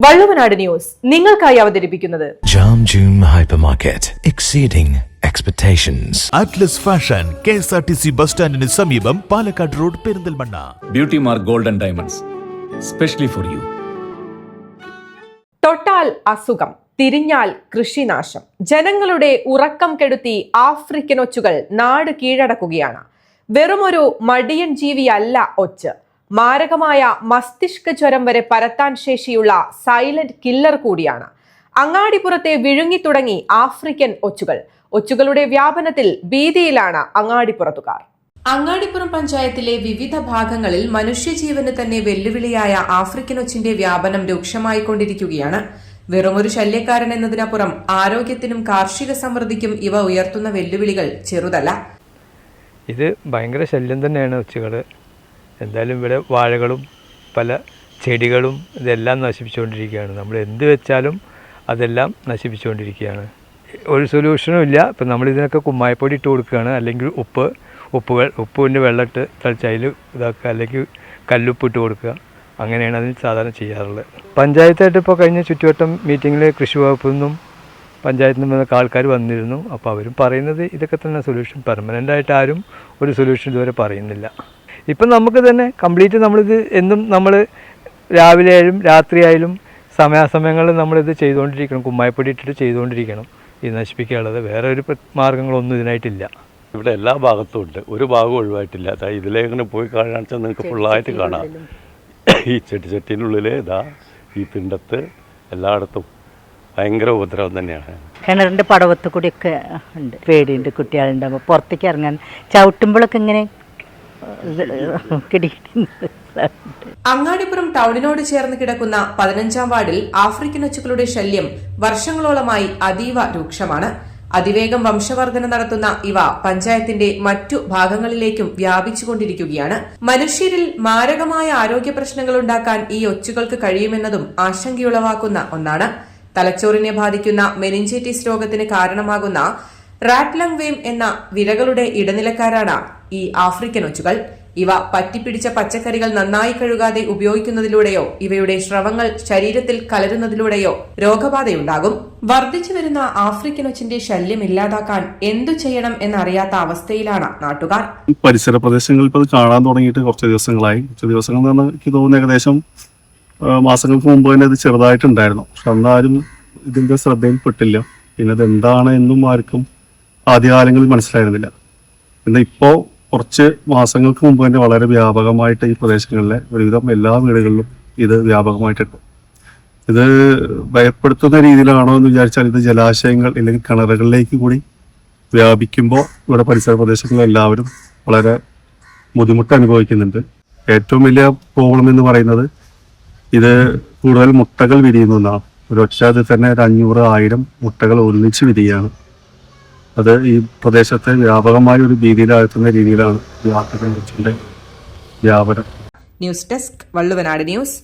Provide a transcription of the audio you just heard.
Valluvanad news നിങ്ങൾക്കായി അവതരിപ്പിക്കുന്നത് Jam June Hypermarket, exceeding expectations. Atlas Fashion, KSRTC bus സ്റ്റാൻഡിന് സമീപം, Palakkad road, Perinthalmanna. Beauty mark gold and diamonds, specially for you. തൊട്ടാൽ അസുഖം, തിരിഞ്ഞാൽ കൃഷിനാശം. ജനങ്ങളുടെ ഉറക്കം കെടുത്തി ആഫ്രിക്കൻ ഒച്ചുകൾ നാട് കീഴടക്കുകയാണ്. വെറുമൊരു മടിയൻ ജീവിയല്ല ഒച്ച്. മാരകമായ മസ്തിഷ്ക ജ്വരം വരെ പരത്താൻ ശേഷിയുള്ള സൈലന്റ് കില്ലർ കൂടിയാണ്. അങ്ങാടിപ്പുറത്തെ വിഴുങ്ങി തുടങ്ങി ആഫ്രിക്കൻ ഒച്ചുകൾ. ഒച്ചുകളുടെ വ്യാപനത്തിൽ ഭീതിയിലാണ് അങ്ങാടിപ്പുറത്തുകാർ. അങ്ങാടിപ്പുറം പഞ്ചായത്തിലെ വിവിധ ഭാഗങ്ങളിൽ മനുഷ്യജീവന് തന്നെ വെല്ലുവിളിയായ ആഫ്രിക്കൻ ഒച്ചിന്റെ വ്യാപനം രൂക്ഷമായിക്കൊണ്ടിരിക്കുകയാണ്. വെറുമൊരു ശല്യക്കാരൻ എന്നതിനപ്പുറം ആരോഗ്യത്തിനും കാർഷിക സമൃദ്ധിക്കും ഇവ ഉയർത്തുന്ന വെല്ലുവിളികൾ ചെറുതല്ല. ഇത് ഭയങ്കര ശല്യം തന്നെയാണ് ഒച്ചുകൾ. എന്തായാലും ഇവിടെ വാഴകളും പല ചെടികളും ഇതെല്ലാം നശിപ്പിച്ചുകൊണ്ടിരിക്കുകയാണ്. നമ്മൾ എന്ത് വെച്ചാലും അതെല്ലാം നശിപ്പിച്ചുകൊണ്ടിരിക്കുകയാണ്. ഒരു സൊല്യൂഷനും ഇല്ല. ഇപ്പം നമ്മളിതിനൊക്കെ കുമ്മായപ്പൊടി ഇട്ട് കൊടുക്കുകയാണ്, അല്ലെങ്കിൽ ഉപ്പിൻ്റെ വെള്ളമിട്ട് തളിച്ച് അതിൽ ഇതാക്കുക, അല്ലെങ്കിൽ കല്ലുപ്പ് ഇട്ട് കൊടുക്കുക. അങ്ങനെയാണ് അതിന് സാധാരണ ചെയ്യാറുള്ളത്. പഞ്ചായത്തായിട്ട് ഇപ്പോൾ കഴിഞ്ഞ ചുറ്റുവട്ടം മീറ്റിങ്ങിൽ കൃഷി വകുപ്പിൽ നിന്നും പഞ്ചായത്തിൽ നിന്നും ആൾക്കാർ വന്നിരുന്നു. അപ്പോൾ അവരും പറയുന്നത് ഇതൊക്കെ തന്നെ സൊല്യൂഷൻ. പെർമനൻ്റായിട്ട് ആരും ഒരു സൊല്യൂഷൻ ഇതുവരെ പറയുന്നില്ല. ഇപ്പം നമുക്ക് തന്നെ കംപ്ലീറ്റ് നമ്മളിത് എന്നും നമ്മൾ രാവിലെ ആയാലും രാത്രിയായാലും സമയാസമയങ്ങളിൽ നമ്മളിത് ചെയ്തുകൊണ്ടിരിക്കണം. കുമ്മായപ്പൊടി ഇട്ടിട്ട് ചെയ്തുകൊണ്ടിരിക്കണം ഇത് നശിപ്പിക്കാനുള്ളത്. വേറെ ഒരു മാർഗ്ഗങ്ങളൊന്നും ഇതിനായിട്ടില്ല. ഇവിടെ എല്ലാ ഭാഗത്തും ഉണ്ട്, ഒരു ഭാഗവും ഒഴിവായിട്ടില്ല. അതായത് ഇതിലേങ്ങനെ പോയി കാണാൻ വെച്ചാൽ നിങ്ങൾക്ക് ഫുള്ളായിട്ട് കാണാം. ഈ ചട്ടിനുള്ളിൽ ഇതാ ഈ പിണ്ടത്ത് എല്ലായിടത്തും ഭയങ്കര ഉപദ്രവം തന്നെയാണ്. കിണറിൻ്റെ പടവത്ത് കൂടിയൊക്കെ ഉണ്ട്. പേടിയുണ്ട് കുട്ടികളുണ്ടാകുമ്പോൾ പുറത്തേക്ക് ഇറങ്ങാൻ. ചവിട്ടുമ്പോഴൊക്കെ ഇങ്ങനെ അങ്ങാടിപ്പുറം ടൗണിനോട് ചേർന്ന് കിടക്കുന്ന 15-ാം വാർഡിൽ ആഫ്രിക്കൻ ഒച്ചുകളുടെ ശല്യം വർഷങ്ങളോളമായി അതീവ രൂക്ഷമാണ്. അതിവേഗം വംശവർധന നടത്തുന്ന ഇവ പഞ്ചായത്തിന്റെ മറ്റു ഭാഗങ്ങളിലേക്കും വ്യാപിച്ചുകൊണ്ടിരിക്കുകയാണ്. മനുഷ്യരിൽ മാരകമായ ആരോഗ്യ പ്രശ്നങ്ങൾ ഉണ്ടാക്കാൻ ഈ ഒച്ചുകൾക്ക് കഴിയുമെന്നതും ആശങ്കയുളവാക്കുന്ന ഒന്നാണ്. തലച്ചോറിനെ ബാധിക്കുന്ന മെനിഞ്ചൈറ്റിസ് രോഗത്തിന് കാരണമാകുന്ന റാറ്റ് വേം എന്ന വിരകളുടെ ഇടനിലക്കാരാണ് ഈ ആഫ്രിക്കൻ ഒച്ചുകൾ. ഇവ പറ്റിപ്പിടിച്ച പച്ചക്കറികൾ നന്നായി കഴുകാതെ ഉപയോഗിക്കുന്നതിലൂടെയോ ഇവയുടെ സ്രവങ്ങൾ ശരീരത്തിൽ കലരുന്നതിലൂടെയോ രോഗബാധയുണ്ടാകും. വർദ്ധിച്ചു വരുന്ന ആഫ്രിക്കൻ ഒച്ചിന്റെ ശല്യം ഇല്ലാതാക്കാൻ എന്തു ചെയ്യണം എന്നറിയാത്ത അവസ്ഥയിലാണ് നാട്ടുകാർ. പരിസര പ്രദേശങ്ങളിൽ ഇപ്പോൾ കാണാൻ തുടങ്ങിയിട്ട് കുറച്ച് ദിവസങ്ങളായി. എനിക്ക് തോന്നുന്നു ഏകദേശം മാസങ്ങൾക്ക് മുമ്പ് തന്നെ ഇത് ചെറുതായിട്ടുണ്ടായിരുന്നു. പക്ഷെ അന്നാരും ഇതിന്റെ ശ്രദ്ധയിൽപ്പെട്ടില്ല. പിന്നെ അത് എന്താണ് എന്നും ആർക്കും ആദ്യകാലങ്ങളിൽ മനസ്സിലായിരുന്നില്ല. പിന്നെ ഇപ്പോൾ കുറച്ച് മാസങ്ങൾക്ക് മുമ്പ് തന്നെ വളരെ വ്യാപകമായിട്ട് ഈ പ്രദേശങ്ങളിലെ ഒരുവിധം എല്ലാ വീടുകളിലും ഇത് വ്യാപകമായിട്ടുണ്ട്. ഇത് ഭയപ്പെടുത്തുന്ന രീതിയിലാണോ എന്ന് വിചാരിച്ചാൽ ഇത് ജലാശയങ്ങൾ അല്ലെങ്കിൽ കിണറുകളിലേക്ക് കൂടി വ്യാപിക്കുമ്പോൾ ഇവിടെ പരിസര പ്രദേശങ്ങളിൽ എല്ലാവരും വളരെ ബുദ്ധിമുട്ട് അനുഭവിക്കുന്നുണ്ട്. ഏറ്റവും വലിയ പ്രോബ്ലം എന്ന് പറയുന്നത് ഇത് കൂടുതൽ മുട്ടകൾ വിരിയുന്നതാണ്. ഒരൊറ്റ അതിൽ തന്നെ 500-1000 മുട്ടകൾ ഒന്നിച്ച് വിരിയാണ്. അത് ഈ പ്രദേശത്തെ വ്യാപകമായ ഒരു ഭീതിയിലാഴ്ത്തുന്ന രീതിയിലാണ് ഈ ആഫ്രിക്കൻ ഒച്ചിന്റെ വ്യാപനം. News desk Valluvanad news.